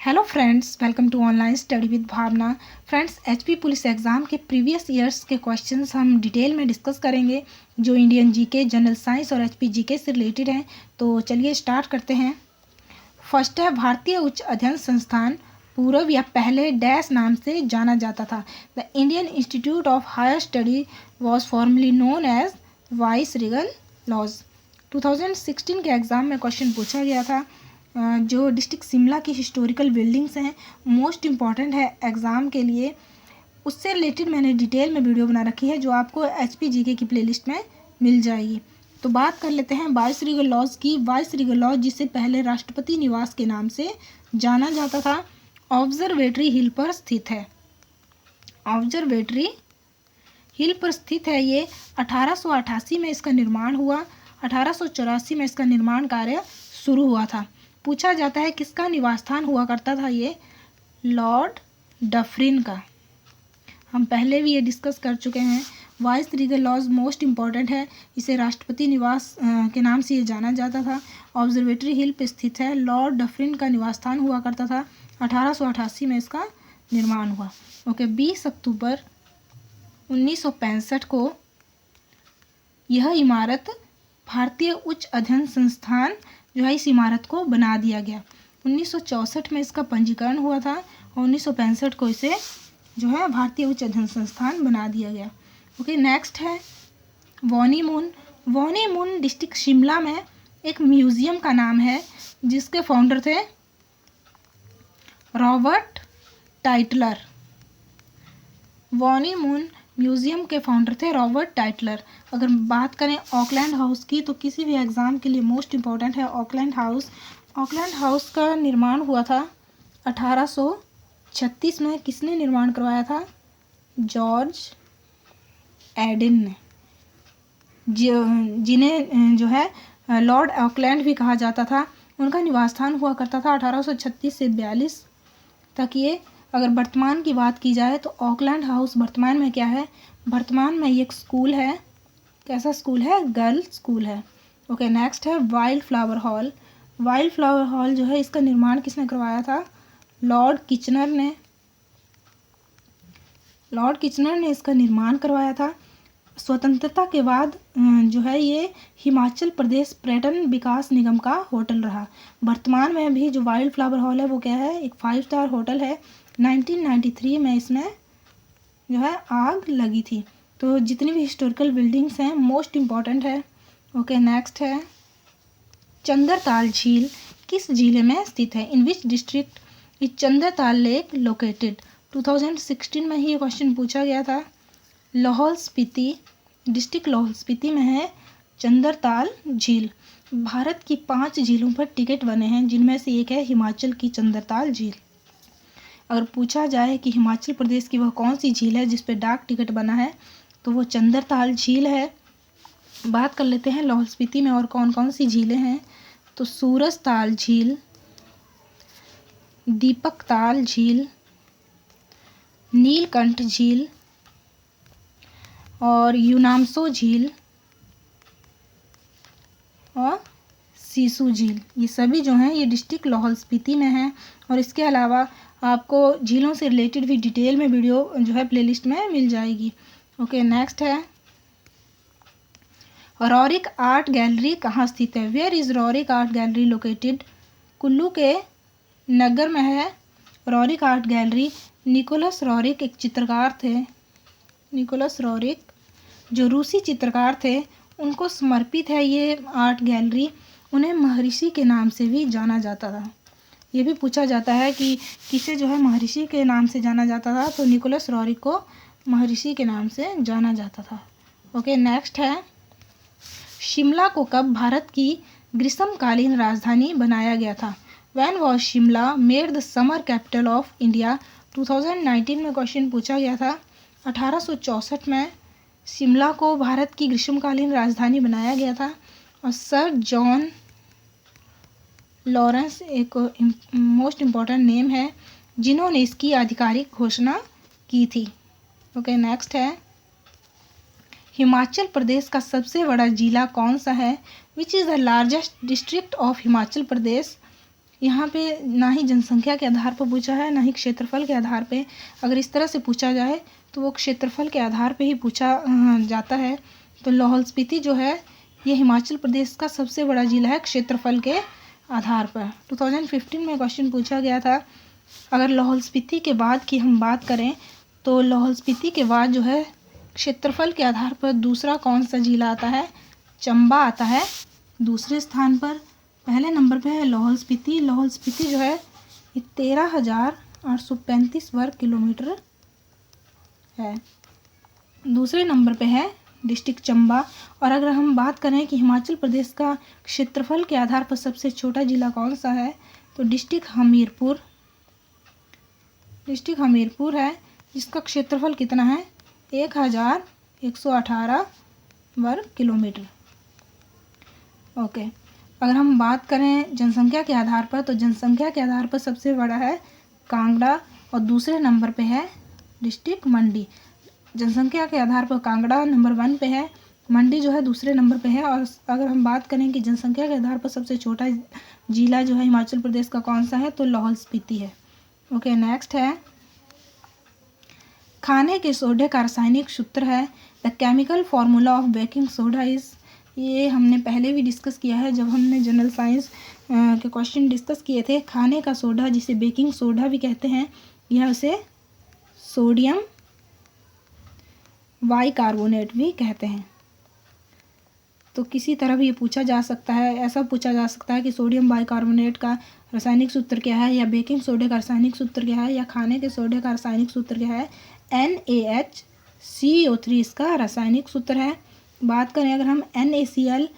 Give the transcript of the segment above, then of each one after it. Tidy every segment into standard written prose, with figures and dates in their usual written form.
Hello friends, welcome to online study with Bhavna. Friends, HP police exam के previous years के questions हम detail में discuss करेंगे जो इंडियन जीके, जनरल साइंस और एचपी जीके से रिलेटेड हैं। तो चलिए स्टार्ट करते हैं। फर्स्ट है, भारतीय उच्च अध्ययन संस्थान पूर्व या पहले डैश नाम से जाना जाता था। The Indian Institute of Higher Study was formerly known as Viceregal Lodge. 2016 के एग्ज़ाम में क्वेश्चन पूछा गया था। जो डिस्ट्रिक्ट शिमला की हिस्टोरिकल बिल्डिंग्स हैं, मोस्ट इम्पॉर्टेंट है एग्ज़ाम के लिए, उससे रिलेटेड मैंने डिटेल में वीडियो बना रखी है जो आपको एचपी जीके की प्लेलिस्ट में मिल जाएगी। तो बात कर लेते हैं वाइसरेगल लॉज की। वाइसरेगल लॉज, जिसे पहले राष्ट्रपति निवास के नाम से जाना जाता था, ऑब्जर्वेटरी हिल पर स्थित है। ऑब्जर्वेटरी हिल पर स्थित है। ये 1888 में इसका निर्माण हुआ। 1884 में इसका निर्माण कार्य शुरू हुआ था। पूछा जाता है किसका निवास स्थान हुआ करता था ये? लॉर्ड डफरिन का। हम पहले भी ये डिस्कस कर चुके हैं। वाइसरेगल लॉज मोस्ट इम्पॉर्टेंट है, इसे राष्ट्रपति निवास के नाम से ये जाना जाता था। ऑब्जर्वेटरी हिल पर स्थित है। लॉर्ड डफरिन का निवास स्थान हुआ करता था। 1888 में इसका निर्माण हुआ। ओके, 20 अक्टूबर 1965 को यह इमारत भारतीय उच्च अध्ययन संस्थान जो है इस इमारत को बना दिया गया। 1964 में इसका पंजीकरण हुआ था और 1965 को इसे जो है भारतीय उच्च अध्ययन संस्थान बना दिया गया। ओके, नेक्स्ट है वॉनी मून। वॉनी मून डिस्ट्रिक्ट शिमला में एक म्यूजियम का नाम है जिसके फाउंडर थे रॉबर्ट टाइटलर। वॉनी मून म्यूज़ियम के फाउंडर थे रॉबर्ट टाइटलर। अगर बात करें ऑकलैंड हाउस की, तो किसी भी एग्ज़ाम के लिए मोस्ट इम्पॉर्टेंट है ऑकलैंड हाउस। ऑकलैंड हाउस का निर्माण हुआ था 1836 में। किसने निर्माण करवाया था? जॉर्ज एडन ने, जिन्हें जो है लॉर्ड ऑकलैंड भी कहा जाता था। उनका निवास स्थान हुआ करता था 1836 से 42 तक। ये अगर वर्तमान की बात की जाए तो ऑकलैंड हाउस वर्तमान में क्या है? वर्तमान में ये एक स्कूल है। कैसा स्कूल है? गर्ल्स स्कूल है। ओके, नेक्स्ट है wild flower hall. Wild flower hall जो है इसका निर्माण किसने करवाया था? लॉर्ड किचनर ने। लॉर्ड किचनर ने इसका निर्माण करवाया था। स्वतंत्रता के बाद जो है ये हिमाचल प्रदेश पर्यटन विकास निगम का होटल रहा। वर्तमान में भी जो वाइल्ड फ्लावर हॉल है वो क्या है? एक 5 स्टार होटल है। 1993 में इसमें जो है आग लगी थी। तो जितनी भी हिस्टोरिकल बिल्डिंग्स हैं मोस्ट इम्पॉर्टेंट है। ओके, नेक्स्ट है चंद्रताल झील। किस जिले में स्थित है? In which district is Chandratal lake located? 2016 में ही ये क्वेश्चन पूछा गया था। लाहौल स्पीति, डिस्ट्रिक्ट लाहौल स्पीति में है चंद्रताल झील। भारत की 5 झीलों पर टिकट बने हैं, जिनमें से एक है हिमाचल की चंद्रताल झील। अगर पूछा जाए कि हिमाचल प्रदेश की वह कौन सी झील है जिस पे डाक टिकट बना है, तो वो चंद्रताल झील है। बात कर लेते हैं लाहौल स्पीति में और कौन कौन सी झीलें हैं। तो सूरजताल झील, दीपकताल झील, नीलकंठ झील और यूनामसो झील और सीसू झील। ये सभी जो हैं ये डिस्ट्रिक्ट लाहौल स्पीति में हैं। और इसके अलावा आपको झीलों से रिलेटेड भी डिटेल में वीडियो जो है प्लेलिस्ट में मिल जाएगी। ओके, नेक्स्ट है रॉरिक आर्ट गैलरी कहाँ स्थित है? Where is Roerich art gallery located? Kullu के नगर में है Roerich art gallery. Nicholas Roerich एक चित्रकार थे। निकोलस रॉरिक जो रूसी चित्रकार थे, उनको समर्पित है ये आर्ट गैलरी। उन्हें महर्षि के नाम से भी जाना जाता था। ये भी पूछा जाता है कि किसे जो है महर्षि के नाम से जाना जाता था, तो निकोलस रॉरिक को महर्षि के नाम से जाना जाता था। ओके, नेक्स्ट है शिमला को कब भारत की ग्रीष्मकालीन राजधानी बनाया गया था? When was Shimla made the summer capital of India? 2019 में क्वेश्चन पूछा गया था। 1864 में शिमला को भारत की ग्रीष्मकालीन राजधानी बनाया गया था। और सर जॉन लॉरेंस एक मोस्ट इम्पॉर्टेंट नेम है जिन्होंने इसकी आधिकारिक घोषणा की थी। ओके, नेक्स्ट है हिमाचल प्रदेश का सबसे बड़ा जिला कौन सा है? Which is the largest district of Himachal Pradesh? यहाँ पे ना ही जनसंख्या के आधार पर पूछा है ना ही क्षेत्रफल के आधार पे। अगर इस तरह से पूछा जाए तो वो क्षेत्रफल के आधार पे ही पूछा जाता है। तो लाहौल स्पीति जो है ये हिमाचल प्रदेश का सबसे बड़ा जिला है क्षेत्रफल के आधार पर। 2015 में क्वेश्चन पूछा गया था। अगर लाहौल स्पीति के बाद की हम बात करें तो लाहौल स्पीति के बाद जो है क्षेत्रफल के आधार पर दूसरा कौन सा जिला आता है? चंबा आता है दूसरे स्थान पर। पहले नंबर पे है लाहौल स्पीति। लाहौल स्पीति जो है ये 13,835 वर्ग किलोमीटर है। दूसरे नंबर पे है डिस्ट्रिक्ट चंबा। और अगर हम बात करें कि हिमाचल प्रदेश का क्षेत्रफल के आधार पर सबसे छोटा जिला कौन सा है तो डिस्ट्रिक्ट हमीरपुर। डिस्ट्रिक्ट हमीरपुर है जिसका क्षेत्रफल कितना है? 1,118 वर्ग किलोमीटर। ओके, अगर हम बात करें जनसंख्या के आधार पर तो जनसंख्या के आधार पर सबसे बड़ा है कांगड़ा और दूसरे नंबर पे है डिस्ट्रिक्ट मंडी। जनसंख्या के आधार पर कांगड़ा नंबर 1 पे है, मंडी जो है दूसरे नंबर पे है। और अगर हम बात करें कि जनसंख्या के आधार पर सबसे छोटा जिला जो है हिमाचल प्रदेश का कौन सा है तो लाहौल स्पीति है। ओके, नेक्स्ट है खाने के सोडे का रासायनिक सूत्र है। The chemical formula of baking soda is. ये हमने पहले भी डिस्कस किया है जब हमने जनरल साइंस के क्वेश्चन डिस्कस किए थे। खाने का सोडा जिसे बेकिंग सोडा भी कहते हैं, यह उसे सोडियम बाइकार्बोनेट भी कहते हैं। तो किसी तरह भी ये पूछा जा सकता है, ऐसा पूछा जा सकता है कि सोडियम बाइकार्बोनेट का रासायनिक सूत्र क्या है, या बेकिंग सोडे का रासायनिक सूत्र क्या है, या खाने के सोडे का रासायनिक सूत्र क्या है। NaHCO3 इसका रासायनिक सूत्र है। बात करें अगर हम NaCl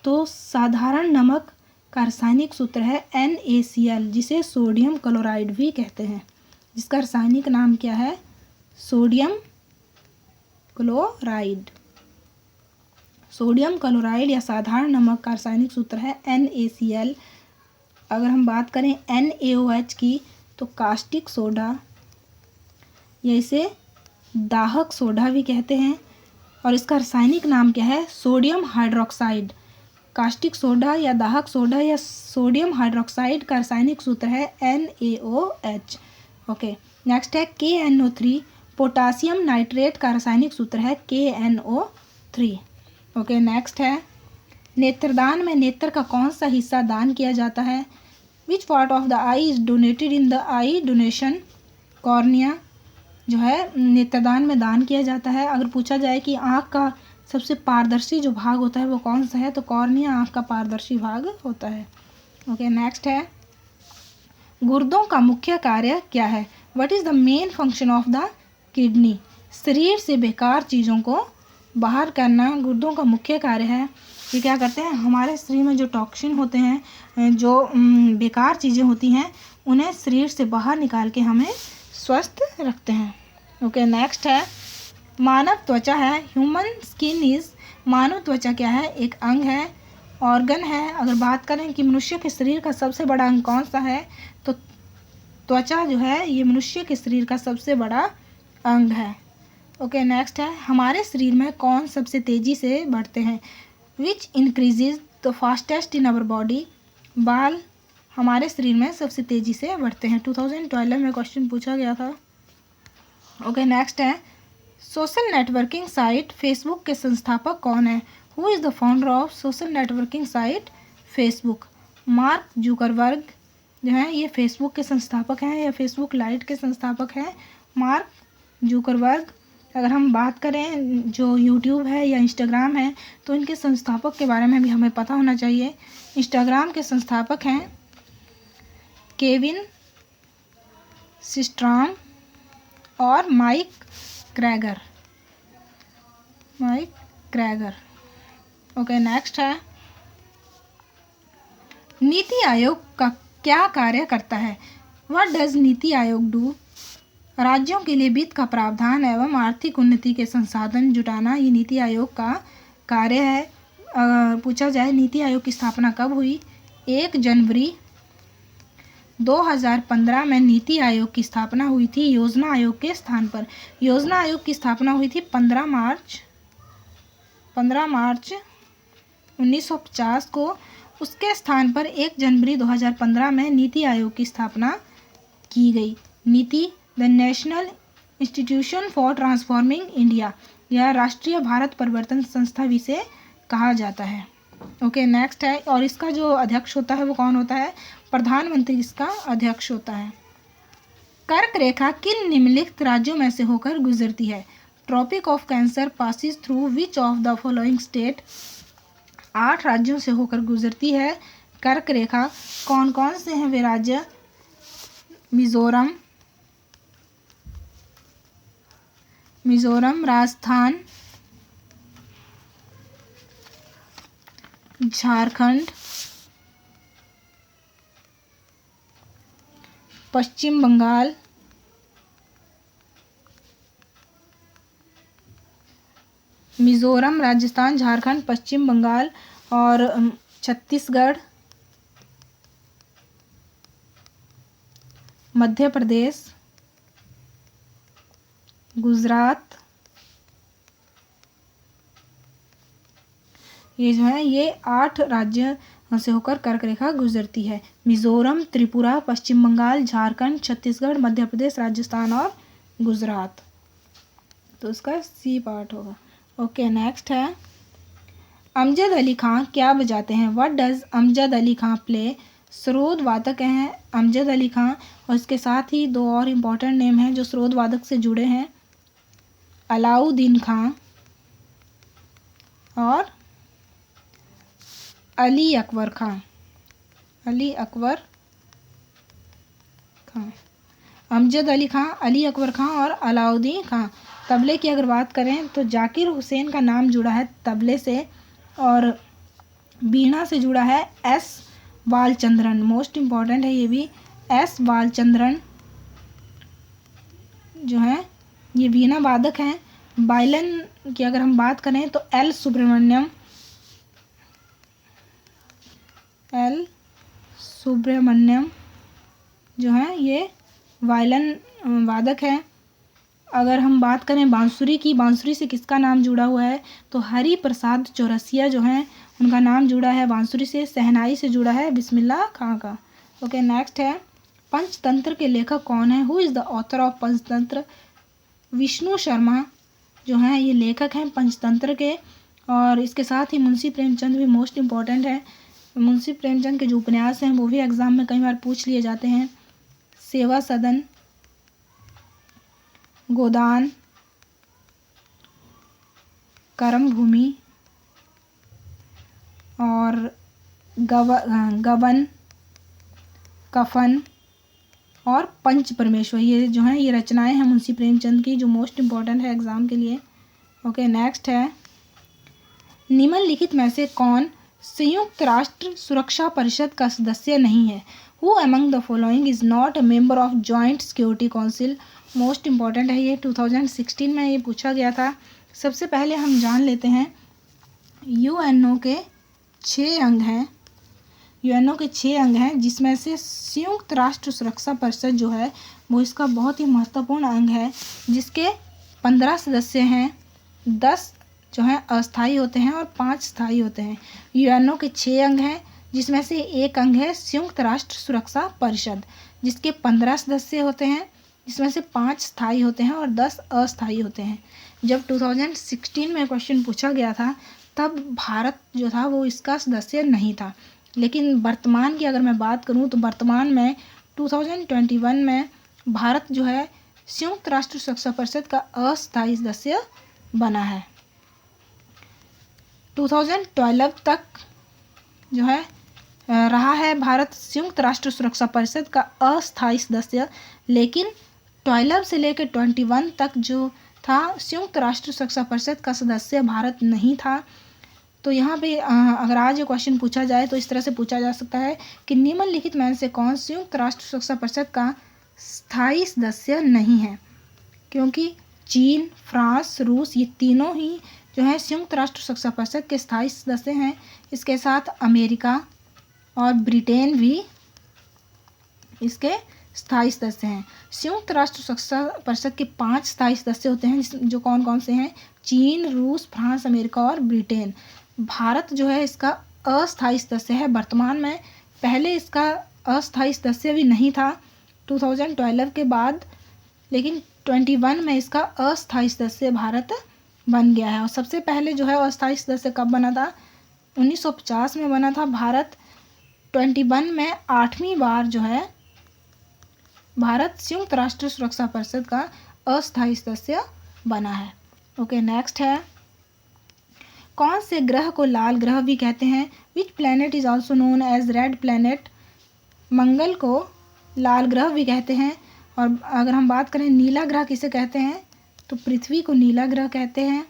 तो साधारण नमक का रासायनिक सूत्र है NaCl, जिसे सोडियम क्लोराइड भी कहते हैं, जिसका रासायनिक नाम क्या है? Sodium chloride. सोडियम क्लोराइड या साधारण नमक का रासायनिक सूत्र है NaCl। अगर हम बात करें NaOH की तो कास्टिक सोडा, या इसे दाहक सोडा भी कहते हैं, और इसका रासायनिक नाम क्या है? Sodium hydroxide. कास्टिक सोडा या दाहक सोडा या सोडियम हाइड्रोक्साइड का रासायनिक सूत्र है NaOH। ओके, नेक्स्ट है KNO3। पोटासियम नाइट्रेट का रासायनिक सूत्र है KNO3। ओके, नेक्स्ट है नेत्रदान में नेत्र का कौन सा हिस्सा दान किया जाता है? Which part of the I is donated in the I donation? Cornea जो है नेत्रदान में दान किया जाता है। अगर पूछा जाए कि आँख का सबसे पारदर्शी जो भाग होता है वो कौन सा है तो कॉर्निया आँख का पारदर्शी भाग होता है। ओके, नेक्स्ट है गुर्दों का मुख्य कार्य क्या है? What is the main function of the kidney? शरीर से बेकार चीज़ों को बाहर करना गुर्दों का मुख्य कार्य है। ये क्या करते हैं? हमारे शरीर में जो टॉक्सिन होते हैं, जो बेकार चीज़ें होती हैं, उन्हें शरीर से बाहर निकाल के हमें स्वस्थ रखते हैं। ओके, नेक्स्ट है मानव त्वचा है। Human skin is. मानव त्वचा क्या है? एक अंग है, ऑर्गन है। अगर बात करें कि मनुष्य के शरीर का सबसे बड़ा अंग कौन सा है तो त्वचा जो है ये मनुष्य के शरीर का सबसे बड़ा अंग है। ओके, नेक्स्ट है हमारे शरीर में कौन सबसे तेज़ी से बढ़ते हैं? Which increases the fastest in our body? बाल हमारे शरीर में सबसे तेज़ी से बढ़ते हैं। 2012 में क्वेश्चन पूछा गया था। ओके, नेक्स्ट है सोशल नेटवर्किंग साइट फेसबुक के संस्थापक कौन है? Who is the founder of social networking site Facebook? Mark Zuckerberg जो है ये फेसबुक के संस्थापक हैं, या फेसबुक लाइट के संस्थापक हैं मार्क जुकरबर्ग। अगर हम बात करें जो यूट्यूब है या इंस्टाग्राम है तो इनके संस्थापक के बारे में भी हमें पता होना चाहिए। इंस्टाग्राम के संस्थापक हैं केविन सिस्ट्राम और माइक क्रैगर। ओके, नेक्स्ट है नीति आयोग का क्या कार्य करता है? What does NITI Aayog do? राज्यों के लिए वित्त का प्रावधान एवं आर्थिक उन्नति के संसाधन जुटाना ये नीति आयोग का कार्य है। पूछा जाए नीति आयोग की स्थापना कब हुई? 1 जनवरी 2015 में नीति आयोग की स्थापना हुई थी योजना आयोग के स्थान पर। योजना आयोग की स्थापना हुई थी 15 मार्च 1950 को, उसके स्थान पर 1 जनवरी 2015 में नीति आयोग की स्थापना की गई। नीति the national institution for transforming India, यह राष्ट्रीय भारत परिवर्तन संस्था भी से कहा जाता है। ओके, नेक्स्ट है, और इसका जो अध्यक्ष होता है वो कौन होता है? प्रधानमंत्री इसका अध्यक्ष होता है। कर्क रेखा किन निम्नलिखित राज्यों में से होकर गुजरती है? Tropic of Cancer passes through which of the following state? 8 राज्यों से होकर गुजरती है कर्क रेखा। कौन कौन से हैं वे राज्य? मिजोरम, राजस्थान, झारखंड, पश्चिम बंगाल, मिजोरम, राजस्थान, झारखंड, पश्चिम बंगाल और छत्तीसगढ़, मध्य प्रदेश, गुजरात, ये जो है ये 8 राज्य से होकर कर्क रेखा गुजरती है। मिजोरम, त्रिपुरा, पश्चिम बंगाल, झारखंड, छत्तीसगढ़, मध्य प्रदेश, राजस्थान और गुजरात। तो इसका सी पार्ट होगा। ओके, नेक्स्ट है, अमजद अली खां क्या बजाते हैं? What does Amjad Ali Khan play? Sarod वादक हैं अमजद अली खां, और इसके साथ ही 2 और इम्पोर्टेंट नेम हैं जो सरोद वादक से जुड़े हैं, अलाउद्दीन खां और अली अकबर खां। अमजद अली खां, अली अकबर खां और अलाउद्दीन खां। तबले की अगर बात करें तो जाकिर हुसैन का नाम जुड़ा है तबले से, और बीना से जुड़ा है एस बालचंद्रन। मोस्ट इम्पॉर्टेंट है ये भी, एस बालचंद्रन जो है ये वीणा वादक हैं। वायलिन की अगर हम बात करें तो एल सुब्रमण्यम जो है ये वायलिन वादक है। अगर हम बात करें बांसुरी की, बांसुरी से किसका नाम जुड़ा हुआ है? तो हरि प्रसाद चौरसिया जो हैं उनका नाम जुड़ा है बांसुरी से। शहनाई से जुड़ा है बिस्मिल्लाह खां का। ओके, नेक्स्ट है, पंचतंत्र के लेखक कौन है? Who is the author of Panchatantra? Vishnu Sharma जो हैं ये लेखक हैं पंचतंत्र के। और इसके साथ ही मुंशी प्रेमचंद भी मोस्ट इम्पॉर्टेंट है। मुंशी प्रेमचंद के जो उपन्यास हैं वो भी एग्जाम में कई बार पूछ लिए जाते हैं। सेवा सदन, गोदान, कर्म भूमि और गबन, कफन और पंच परमेश्वर, ये जो हैं ये रचनाएं हैं मुंशी प्रेमचंद की जो मोस्ट इम्पॉर्टेंट है एग्जाम के लिए। ओके, नेक्स्ट है, निम्नलिखित में से कौन संयुक्त राष्ट्र सुरक्षा परिषद का सदस्य नहीं है? Who among the following is not a member of joint security council? Most important है ये, 2016 में ये पूछा गया था। सबसे पहले हम जान लेते हैं यूएनओ के 6 अंग हैं। यूएनओ के 6 अंग हैं जिसमें से संयुक्त राष्ट्र सुरक्षा परिषद जो है वो इसका बहुत ही महत्वपूर्ण अंग है, जिसके 15 सदस्य हैं, 10 जो हैं अस्थायी होते हैं और 5 स्थायी होते हैं। यूएनओ के 6 अंग हैं जिसमें से एक अंग है संयुक्त राष्ट्र सुरक्षा परिषद, जिसके 15 सदस्य होते हैं, जिसमें से 5 स्थायी होते हैं और 10 अस्थायी होते हैं। जब 2016 में क्वेश्चन पूछा गया था तब भारत जो था वो इसका सदस्य नहीं था, लेकिन वर्तमान की अगर मैं बात करूं तो वर्तमान में 2021 में भारत जो है संयुक्त राष्ट्र सुरक्षा परिषद का अस्थायी सदस्य बना है। 2012 तक जो है रहा है भारत संयुक्त राष्ट्र सुरक्षा परिषद का अस्थायी सदस्य, लेकिन 12 से लेकर 21 तक जो था संयुक्त राष्ट्र सुरक्षा परिषद का सदस्य भारत नहीं था। तो यहाँ पे अगर आज ये क्वेश्चन पूछा जाए तो इस तरह से पूछा जा सकता है कि निम्नलिखित में से कौन संयुक्त राष्ट्र सुरक्षा परिषद का स्थायी सदस्य नहीं है? क्योंकि चीन, फ्रांस, रूस ये तीनों ही जो है संयुक्त राष्ट्र सुरक्षा परिषद के स्थायी सदस्य हैं। इसके साथ अमेरिका और ब्रिटेन भी इसके स्थायी सदस्य हैं। संयुक्त राष्ट्र सुरक्षा परिषद के 5 स्थायी सदस्य होते हैं जो कौन कौन से हैं? चीन, रूस, फ्रांस, अमेरिका और ब्रिटेन। भारत जो है इसका अस्थायी सदस्य है वर्तमान में। पहले इसका अस्थायी सदस्य भी नहीं था 2012 के बाद, लेकिन 21 में इसका अस्थायी सदस्य भारत बन गया है। और सबसे पहले जो है अस्थायी सदस्य कब बना था? 1950 में बना था। भारत 21 में 8वीं बार जो है भारत संयुक्त राष्ट्र सुरक्षा परिषद का अस्थायी सदस्य बना है। ओके, नेक्स्ट है, कौन से ग्रह को लाल ग्रह भी कहते हैं? Which planet is also known as red planet? Mangal को लाल ग्रह भी कहते हैं। और अगर हम बात करें नीला ग्रह किसे कहते हैं, तो पृथ्वी को नीला ग्रह कहते हैं।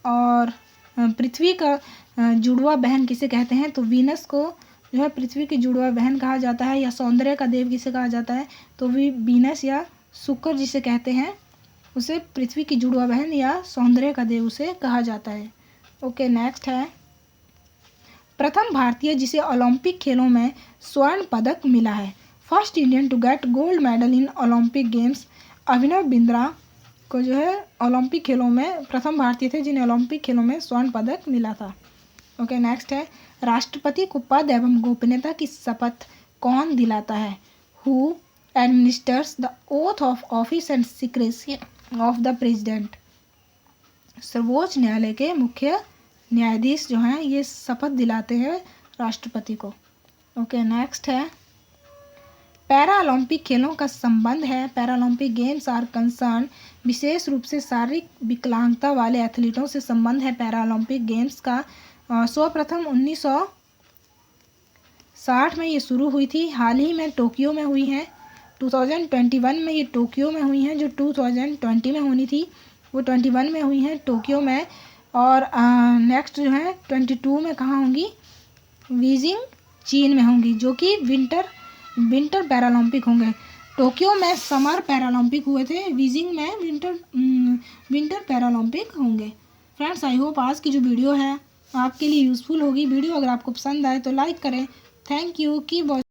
और पृथ्वी का जुड़वा बहन किसे कहते हैं? तो वीनस को जो है पृथ्वी की जुड़वा बहन कहा जाता है। या सौंदर्य का देव किसे कहा जाता है? तो वीनस या शुक्र जिसे कहते हैं उसे पृथ्वी की जुड़वा बहन या सौंदर्य का देव उसे कहा जाता है। ओके, नेक्स्ट है, प्रथम भारतीय जिसे ओलंपिक खेलों में स्वर्ण पदक मिला है। First Indian to get gold medal in Olympic games. Abhinav Bindra को जो है ओलंपिक खेलों में प्रथम भारतीय थे जिन्हें ओलंपिक खेलों में स्वर्ण पदक मिला था। ओके, नेक्स्ट है, राष्ट्रपति को पद एवं गोपनीयता की शपथ कौन दिलाता है? Who administers the oath of office and secrecy of the president. सर्वोच्च न्यायालय के मुख्य न्यायाधीश जो हैं ये शपथ दिलाते हैं राष्ट्रपति को। ओके, नेक्स्ट है, पैरा ओलंपिक खेलों का संबंध है। पैरालंपिक गेम्स आर कंसर्न, विशेष रूप से शारीरिक विकलांगता वाले एथलीटों से संबंध है पैरा ओलंपिक गेम्स का। सर्वप्रथम 1960 में ये शुरू हुई थी। हाल ही में टोक्यो में हुई है। 2021 में ये टोक्यो में हुई हैं। जो 2020 में होनी थी वो 21 में हुई हैं टोक्यो में। और नेक्स्ट जो है 22 में कहाँ होंगी? बीजिंग चीन में होंगी, जो कि विंटर पैरालंपिक होंगे। टोक्यो में समर पैरालंपिक हुए थे, बीजिंग में विंटर पैरालंपिक होंगे। फ्रेंड्स, आई होप आज की जो वीडियो है आपके लिए यूज़फुल होगी। वीडियो अगर आपको पसंद आए तो लाइक करें। Thank you, keep watching.